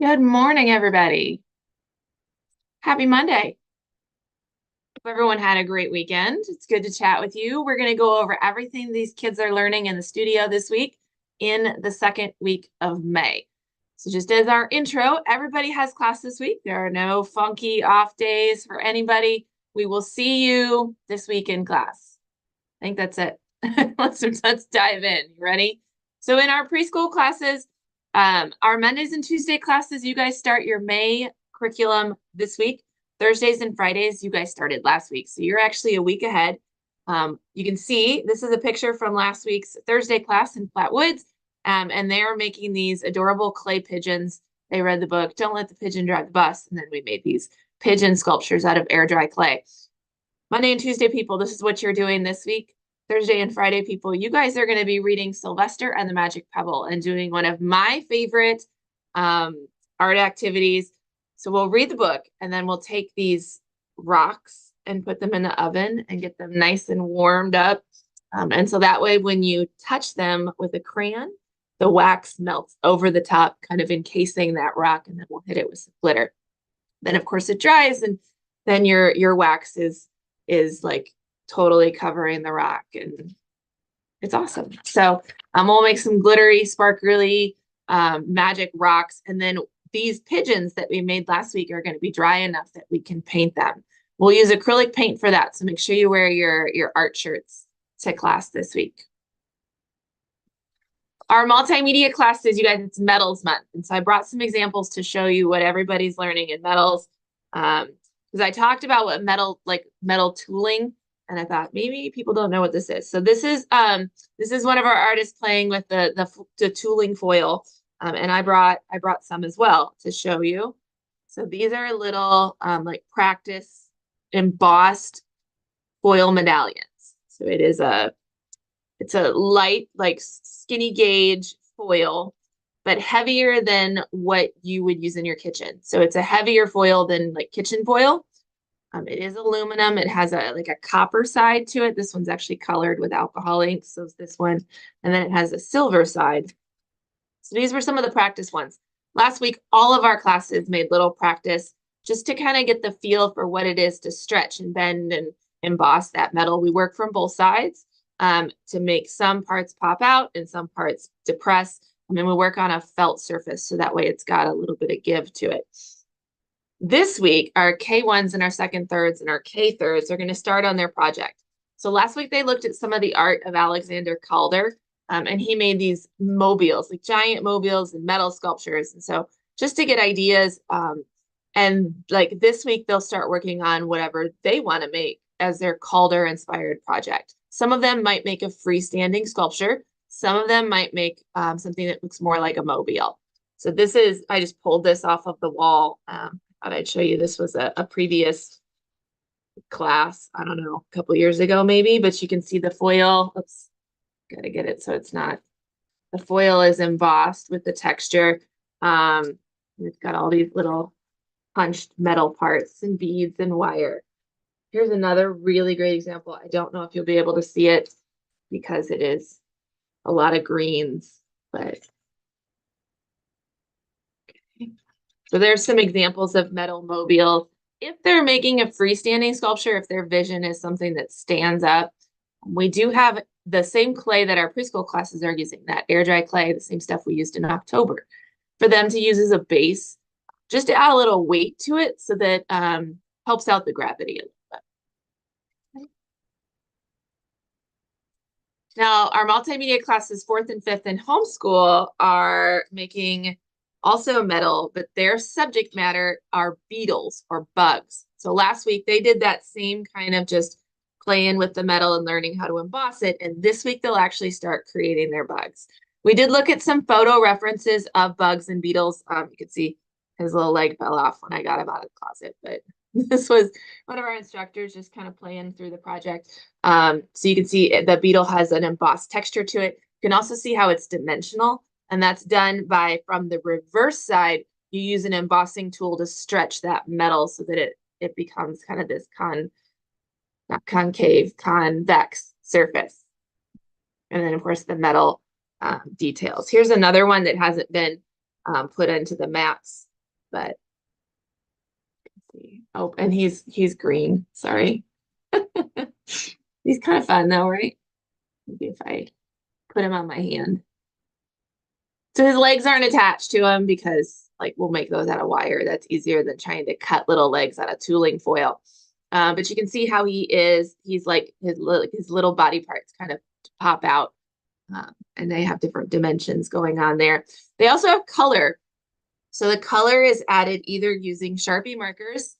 Good morning, everybody. Happy Monday. Hope everyone had a great weekend. It's good to chat with you. We're going to go over everything these kids are learning in the studio this week in the second week of May. So just as our intro, everybody has class this week. There are no funky off days for anybody. We will see you this week in class. I think that's it. Let's dive in. You ready? So in our preschool classes, our Mondays and Tuesday classes, you guys start your May curriculum this week. Thursdays and Fridays, you guys started last week. So you're actually a week ahead. You can see this is a picture from last week's Thursday class in Flat Woods. And they're making these adorable clay pigeons. They read the book, Don't Let the Pigeon Drive the Bus. And then we made these pigeon sculptures out of air dry clay. Monday and Tuesday people, this is what you're doing this week. Thursday and Friday people, you guys are going to be reading Sylvester and the Magic Pebble and doing one of my favorite art activities. So we'll read the book and then we'll take these rocks and put them in the oven and get them nice and warmed up. And so that way when you touch them with a crayon, the wax melts over the top, kind of encasing that rock, and then we'll hit it with some glitter. Then of course it dries, and then your wax is like totally covering the rock, and it's awesome. So we'll make some glittery, sparkly magic rocks, and then these pigeons that we made last week are going to be dry enough that we can paint them. We'll use acrylic paint for that, so make sure you wear your art shirts to class this week. Our multimedia classes, you guys, it's metals month, and so I brought some examples to show you what everybody's learning in metals. Because I talked about what metal tooling, and I thought maybe people don't know what this is. So this is one of our artists playing with the tooling foil, and I brought some as well to show you. So these are little like practice embossed foil medallions. So it's a light, like skinny gauge foil, but heavier than what you would use in your kitchen. So it's a heavier foil than like kitchen foil. It is aluminum. It has like a copper side to it. This one's actually colored with alcohol ink, so is this one. And then it has a silver side. So these were some of the practice ones. Last week, all of our classes made little practice just to kind of get the feel for what it is to stretch and bend and emboss that metal. We work from both sides to make some parts pop out and some parts depress. And then we work on a felt surface, so that way it's got a little bit of give to it. This week, our K1s and our second thirds and our K thirds are going to start on their project. So last week they looked at some of the art of Alexander Calder, and he made these mobiles, like giant mobiles and metal sculptures. And so just to get ideas, and like this week they'll start working on whatever they want to make as their Calder inspired project. Some of them might make a freestanding sculpture. Some of them might make something that looks more like a mobile. So this is, I just pulled this off of the wall. I thought I'd show you. This was a previous class, I don't know, a couple years ago maybe, but you can see the foil. Oops, gotta get it so it's not, the foil is embossed with the texture. It's got all these little punched metal parts and beads and wire. Here's another really great example. I don't know if you'll be able to see it because it is a lot of greens, but okay. So there's some examples of metal mobiles. If they're making a freestanding sculpture, if their vision is something that stands up, we do have the same clay that our preschool classes are using, that air dry clay, the same stuff we used in October, for them to use as a base, just to add a little weight to it so that helps out the gravity a little bit. Now, our multimedia classes, fourth and fifth in homeschool, are making also metal, but their subject matter are beetles or bugs. So last week they did that same kind of just playing with the metal and learning how to emboss it. And this week they'll actually start creating their bugs. We did look at some photo references of bugs and beetles. You can see his little leg fell off when I got him out of the closet, but this was one of our instructors just kind of playing through the project. So you can see the beetle has an embossed texture to it. You can also see how it's dimensional, and that's done by, from the reverse side, you use an embossing tool to stretch that metal so that it becomes kind of this not concave, convex surface. And then of course the metal details. Here's another one that hasn't been put into the maps but let's see. Oh, and he's green. Sorry. He's kind of fun though, right? Maybe if I put him on my hand. So his legs aren't attached to him because like we'll make those out of wire. That's easier than trying to cut little legs out of tooling foil. But you can see how he's like his little body parts kind of pop out. And they have different dimensions going on there. They also have color. So the color is added either using Sharpie markers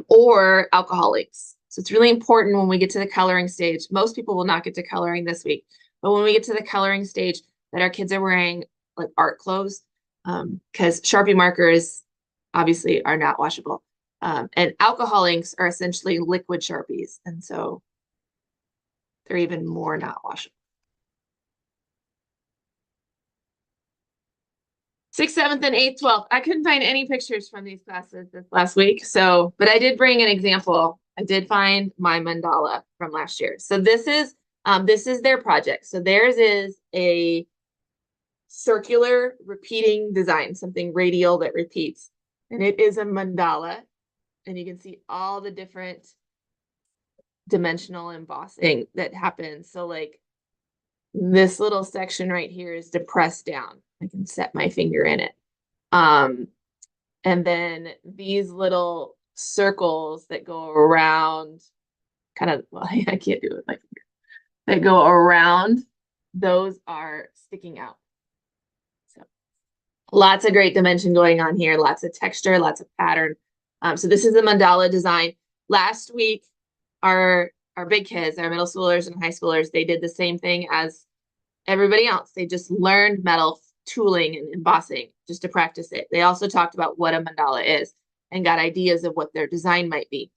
or alcohol inks. So it's really important when we get to the coloring stage. Most people will not get to coloring this week, but when we get to the coloring stage, that our kids are wearing like art clothes, because Sharpie markers obviously are not washable. And alcohol inks are essentially liquid Sharpies. And so they're even more not washable. 6th, 7th, and 8th, 12th. I couldn't find any pictures from these classes this last week. So, but I did bring an example. I did find my mandala from last year. So this is their project. So theirs is a circular repeating design, something radial that repeats. And it is a mandala. And you can see all the different dimensional embossing that happens. So like this little section right here is depressed down. I can set my finger in it. And then these little circles that go around kind of, well, I can't do it with my finger, that go around, those are sticking out. So lots of great dimension going on here, lots of texture, lots of pattern. So this is the mandala design. Last week, our big kids, our middle schoolers and high schoolers, they did the same thing as everybody else. They just learned metal tooling and embossing just to practice it. They also talked about what a mandala is and got ideas of what their design might be.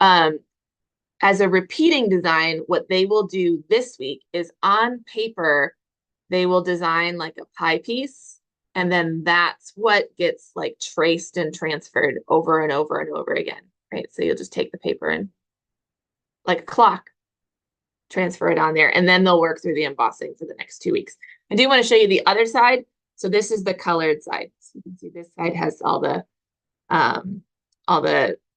As a repeating design, what they will do this week is on paper, they will design like a pie piece. And then that's what gets like traced and transferred over and over and over again, right? So you'll just take the paper and like a clock, transfer it on there, and then they'll work through the embossing for the next 2 weeks. I do want to show you the other side. So this is the colored side. So you can see this side has all the, and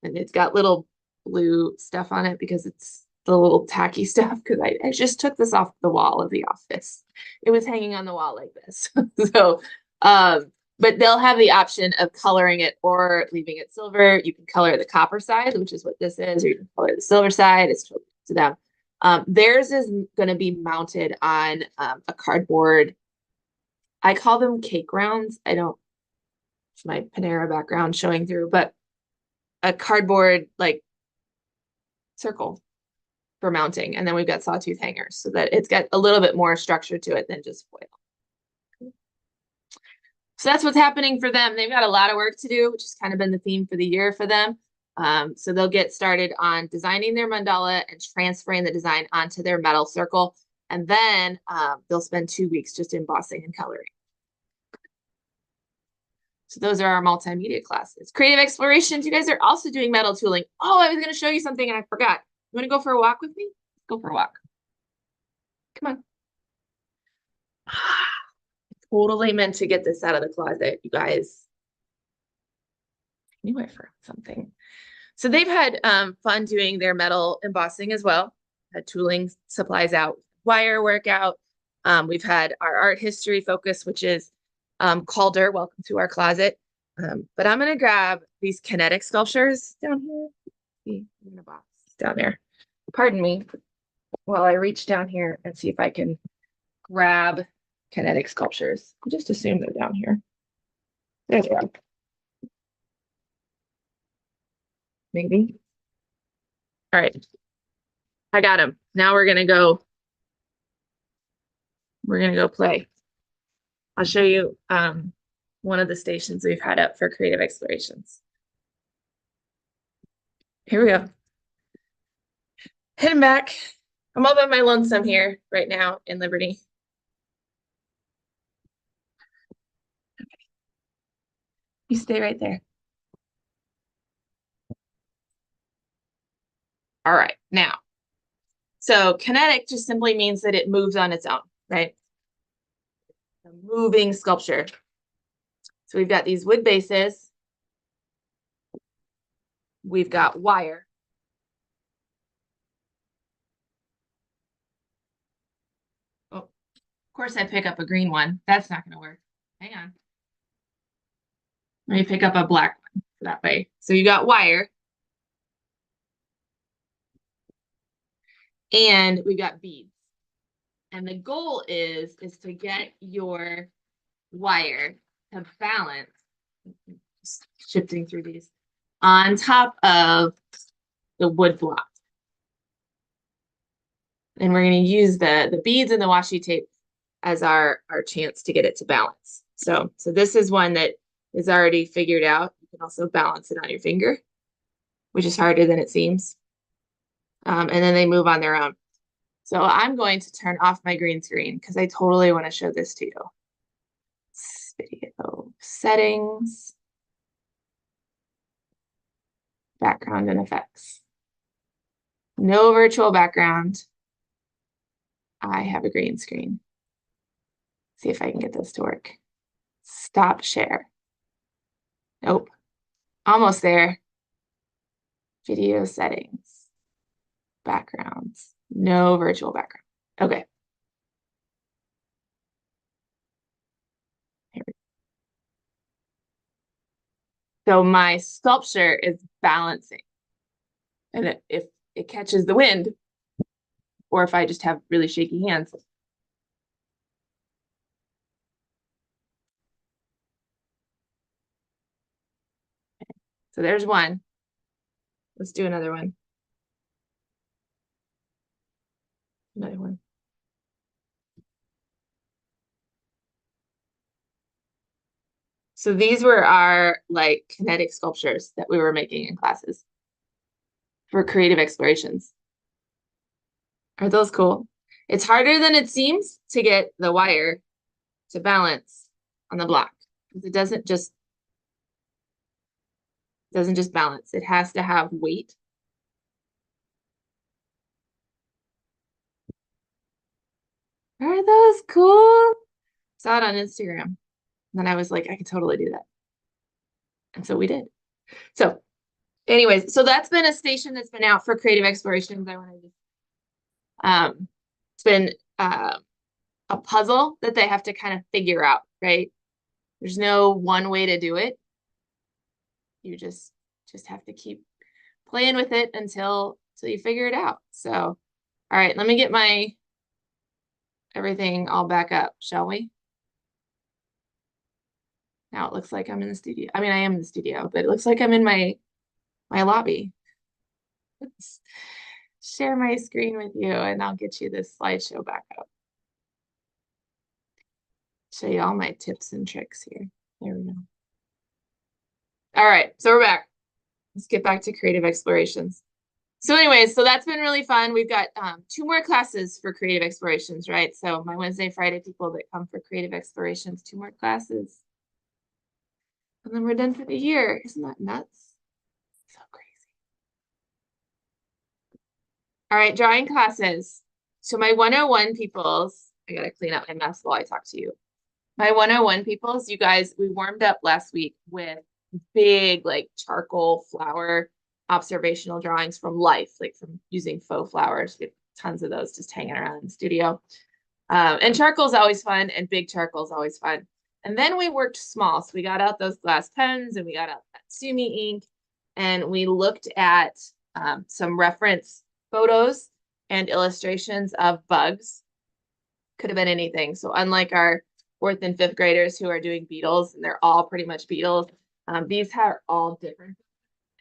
it's got little blue stuff on it because it's the little tacky stuff. Because I just took this off the wall of the office. It was hanging on the wall like this. So, but they'll have the option of coloring it or leaving it silver. You can color the copper side, which is what this is, or you can color the silver side. It's totally up to them. Theirs is going to be mounted on a cardboard. I call them cake rounds. I don't, it's my Panera background showing through, but a cardboard like circle for mounting. And then we've got sawtooth hangers so that it's got a little bit more structure to it than just foil. So that's what's happening for them. They've got a lot of work to do, which has kind of been the theme for the year for them. So they'll get started on designing their mandala and transferring the design onto their metal circle. And then they'll spend 2 weeks just embossing and coloring. So those are our multimedia classes. Creative explorations, you guys are also doing metal tooling. Oh, I was going to show you something and I forgot. You want to go for a walk with me? Let's go for a walk. Come on. Totally meant to get this out of the closet, you guys. I knew I forgot something. So they've had fun doing their metal embossing as well. Had tooling supplies out, wire work out. We've had our art history focus, which is Calder, welcome to our closet. But I'm gonna grab these kinetic sculptures down here. In a box down there. Pardon me while I reach down here and see if I can grab kinetic sculptures. I just assume they're down here. There they are. Maybe. All right. I got them. Now we're gonna go play. I'll show you one of the stations we've had up for creative explorations. Here we go. Heading back. I'm all by my lonesome here right now in Liberty. Okay. You stay right there. All right, now. So kinetic just simply means that it moves on its own, right? A moving sculpture. So we've got these wood bases we've got wire. Oh, of course I pick up a green one. That's not going to work. Hang on. Let me pick up a black one that way. So you got wire. And we got beads. And the goal is to get your wire to balance, just shifting through these, on top of the wood block. And we're going to use the beads and the washi tape as our chance to get it to balance. So this is one that is already figured out. You can also balance it on your finger, which is harder than it seems. And then they move on their own. So I'm going to turn off my green screen because I totally want to show this to you. Video settings, background and effects. No virtual background. I have a green screen. See if I can get this to work. Stop share. Nope. Almost there. Video settings. Backgrounds. No virtual background. Okay. Here we go. So my sculpture is balancing. And if it catches the wind, or if I just have really shaky hands, so there's one. Let's do another one. Another one. So these were our like kinetic sculptures that we were making in classes for creative explorations. Are those cool? It's harder than it seems to get the wire to balance on the block because it doesn't just balance. It has to have weight. Are those cool? Saw it on Instagram. And then I was like, I could totally do that. And so we did. So anyways, so that's been a station that's been out for creative explorations. I want to it's been a puzzle that they have to kind of figure out, right? There's no one way to do it. You just have to keep playing with it until you figure it out. So, all right, let me get my everything all back up, shall we? Now it looks like I'm in the studio. I mean, I am in the studio, but it looks like I'm in my lobby. Let's share my screen with you and I'll get you this slideshow back up. Show you all my tips and tricks here. There we go. All right, so we're back. Let's get back to creative explorations. So anyways, so that's been really fun. We've got 2 more classes for creative explorations, right? So my Wednesday, Friday people that come for creative explorations, 2 more classes. And then we're done for the year. Isn't that nuts? So crazy. All right, drawing classes. So my 101 peoples, I gotta clean up my mess while I talk to you. My 101 peoples, you guys, we warmed up last week with big like charcoal flower observational drawings from life, like from using faux flowers. We have tons of those just hanging around in the studio. And charcoal is always fun, and big charcoal is always fun. And then we worked small. So we got out those glass pens and we got out that Sumi ink and we looked at some reference photos and illustrations of bugs. Could have been anything. So unlike our 4th and 5th graders who are doing beetles, and they're all pretty much beetles, these are all different.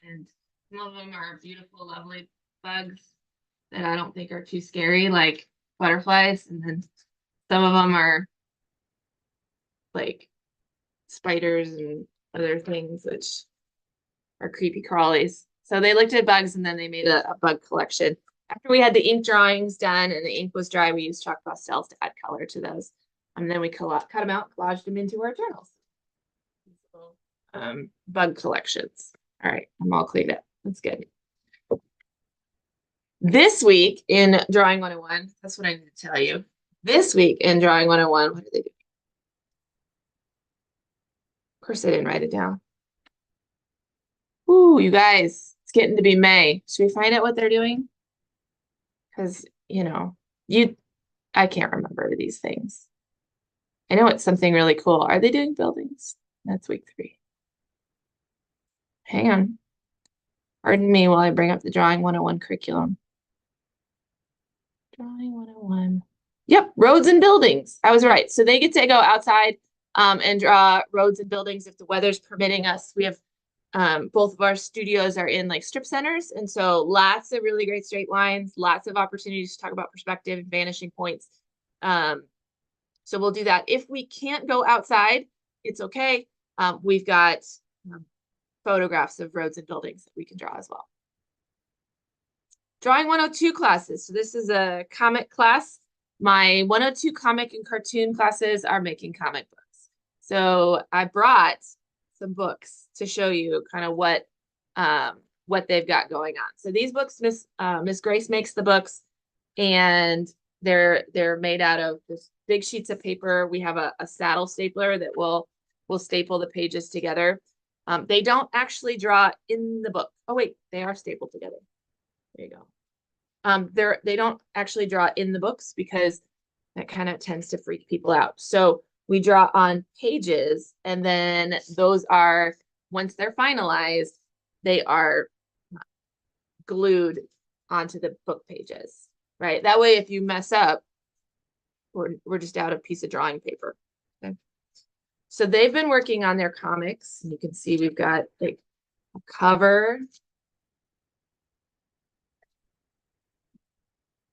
And some of them are beautiful, lovely bugs that I don't think are too scary, like butterflies. And then some of them are like spiders and other things, which are creepy crawlies. So they looked at bugs and then they made a bug collection. After we had the ink drawings done and the ink was dry, we used chalk pastels to add color to those. And then we cut them out, collaged them into our journals. Bug collections. All right, I'm all cleaned up. That's good. This week in Drawing 101, that's what I need to tell you. This week in Drawing 101, what are they doing? Of course, I didn't write it down. Ooh, you guys, It's getting to be May. Should we find out what they're doing? Because, you know, I can't remember these things. I know it's something really cool. Are they doing buildings? That's week 3. Hang on. Pardon me while I bring up the Drawing 101 curriculum. Drawing 101. Yep, roads and buildings. I was right. So they get to go outside and draw roads and buildings if the weather's permitting us. We have both of our studios are in like strip centers, and so lots of really great straight lines, lots of opportunities to talk about perspective and vanishing points. So we'll do that. If we can't go outside, it's okay. We've got photographs of roads and buildings that we can draw as well. Drawing 102 classes. So this is a comic class. My 102 comic and cartoon classes are making comic books. So I brought some books to show you kind of what they've got going on. So these books, Miss Grace makes the books, and they're made out of this big sheets of paper. We have a saddle stapler that will staple the pages together. They don't actually draw in the book. Oh wait, they are stapled together. There you go. They don't actually draw in the books because that kind of tends to freak people out. So we draw on pages, and then those are, once they're finalized, they are glued onto the book pages, right? That way, if you mess up, we're just out a piece of drawing paper. Okay. So they've been working on their comics. You can see we've got like a cover.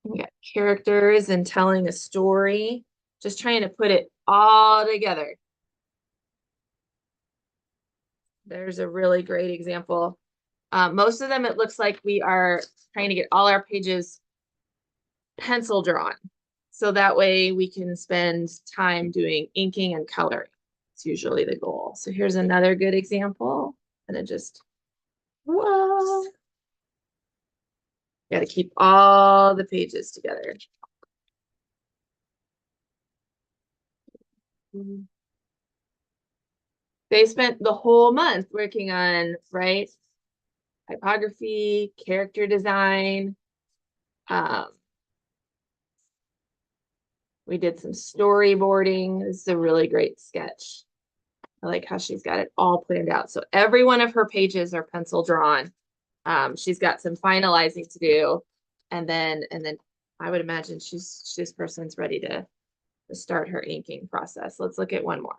We got characters and telling a story, just trying to put it all together. There's a really great example. Most of them, it looks like we are trying to get all our pages pencil drawn. So that way we can spend time doing inking and coloring. It's usually the goal. So here's another good example. And it just, whoa. Got to keep all the pages together. They spent the whole month working on, right? Typography, character design. We did some storyboarding. This is a really great sketch. I like how she's got it all planned out. So every one of her pages are pencil drawn. She's got some finalizing to do. And then I would imagine this person's ready to start her inking process. Let's look at one more.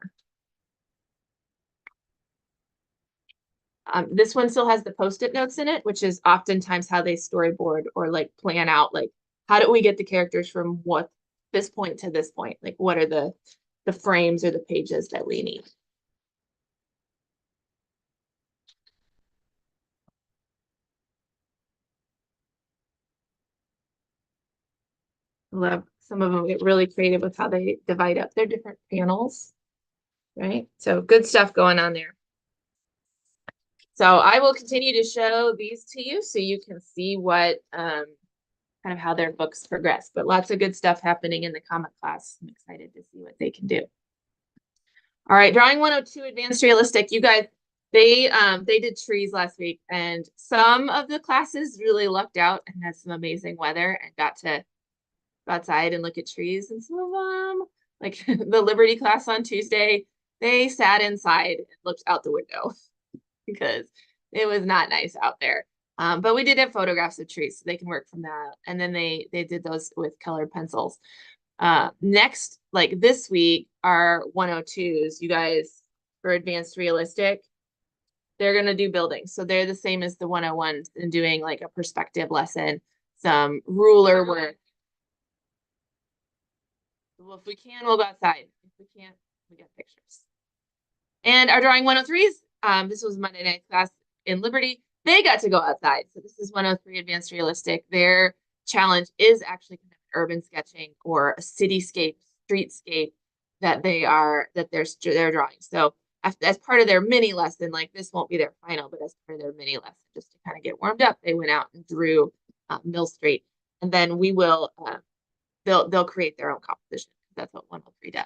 This one still has the Post-it notes in it, which is oftentimes how they storyboard or like plan out, like, how do we get the characters from this point to this point? Like, what are the frames or the pages that we need? Love some of them get really creative with how they divide up their different panels, right? So good stuff going on there. So I will continue to show these to you so you can see what kind of how their books progress, but lots of good stuff happening in the comic class. I'm excited to see what they can do. All right, Drawing 102 Advanced Realistic. You guys, they did trees last week, and some of the classes really lucked out and had some amazing weather and got to go outside and look at trees. And some of them, like the Liberty class on Tuesday, they sat inside and looked out the window because it was not nice out there. But we did have photographs of trees, so they can work from that. And then they did those with colored pencils. Next, like this week, our 102s, you guys, for Advanced Realistic, they're going to do buildings. So they're the same as the 101s and doing like a perspective lesson, some ruler work. Well, if we can, we'll go outside. If we can't, we get pictures. And our Drawing 103s, this was Monday night class in Liberty. They got to go outside. So this is 103 Advanced Realistic. Their challenge is actually kind of urban sketching or a cityscape, streetscape that they're drawing. So as part of their mini lesson, like this won't be their final, but as part of their mini lesson, just to kind of get warmed up, they went out and drew Mill Street. And then we will, they'll create their own composition. That's what 103 does.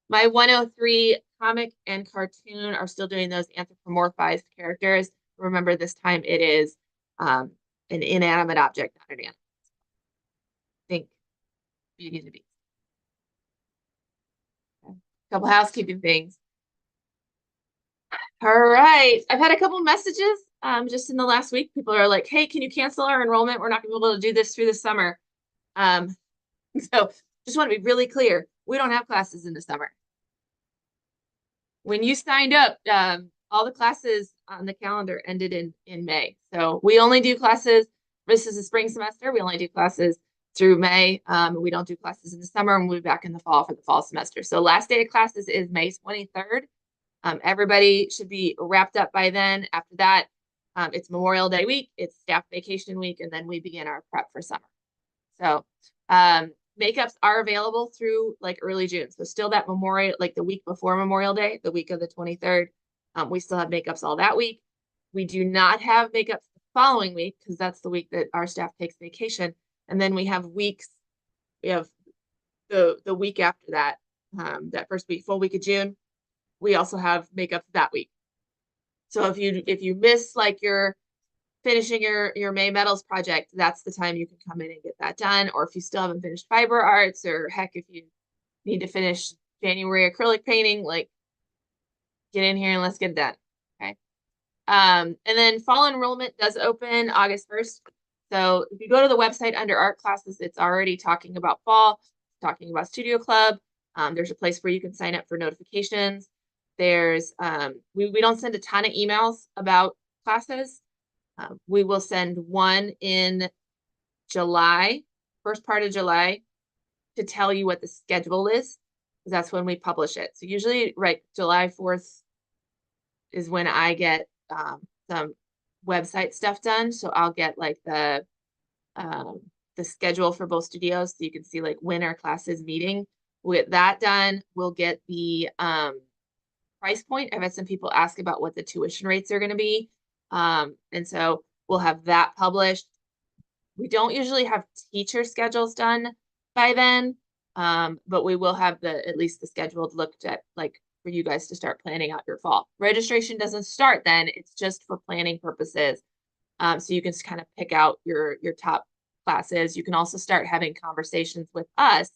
My 103 comic and cartoon are still doing those anthropomorphized characters. Remember, this time it is an inanimate object, not an animal. Think Beauty and the Beast. Okay. Couple housekeeping things. All right, I've had a couple messages just in the last week. People are like, hey, can you cancel our enrollment? We're not gonna be able to do this through the summer. So just want to be really clear. We don't have classes in the summer. When you signed up, all the classes on the calendar ended in May. So we only do classes, this is the spring semester. We only do classes through May. We don't do classes in the summer, and we'll be back in the fall for the fall semester. So last day of classes is May 23rd. Everybody should be wrapped up by then. After that, it's Memorial Day week, it's staff vacation week, and then we begin our prep for summer. So makeups are available through like early June. So still that Memorial, like the week before Memorial Day, the week of the 23rd, we still have makeups all that week. We do not have makeups the following week because that's the week that our staff takes vacation. And then we have weeks, we have the week after that, that first week, full week of June, we also have makeups that week. So if you miss like your finishing your May Metals project, that's the time you can come in and get that done. Or if you still haven't finished fiber arts, or heck, if you need to finish January acrylic painting, like get in here and let's get it done. Okay. And then fall enrollment does open August 1st. So if you go to the website under art classes, it's already talking about fall, talking about Studio Club. There's a place where you can sign up for notifications. There's we don't send a ton of emails about classes. We will send one in July, first part of July, to tell you what the schedule is, because that's when we publish it. So usually, right, July 4th is when I get some website stuff done. So I'll get like the schedule for both studios, so you can see like when our class is meeting. We'll get that done. We'll get the price point. I've had some people ask about what the tuition rates are going to be. And so we'll have that published. We don't usually have teacher schedules done by then, but we will have at least the schedule looked at, like for you guys to start planning out your fall. Registration doesn't start then, it's just for planning purposes. So you can kind of pick out your top classes. You can also start having conversations with us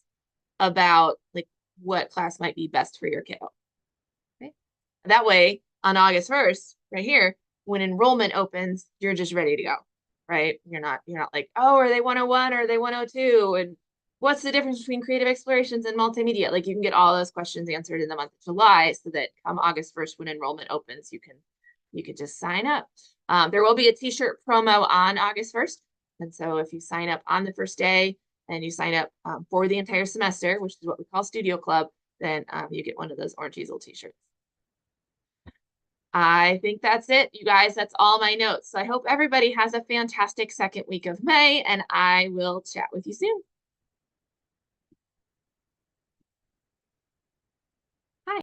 about like what class might be best for your kiddo. Okay. That way on August 1st, right here, when enrollment opens, you're just ready to go, right? You're not like, oh, are they 101 or are they 102? And what's the difference between creative explorations and multimedia? Like you can get all those questions answered in the month of July, so that come August 1st, when enrollment opens, you can just sign up. There will be a t-shirt promo on August 1st. And so if you sign up on the first day and you sign up for the entire semester, which is what we call Studio Club, then you get one of those orange Easel t-shirts. I think that's it, you guys. That's all my notes. So I hope everybody has a fantastic second week of May, and I will chat with you soon.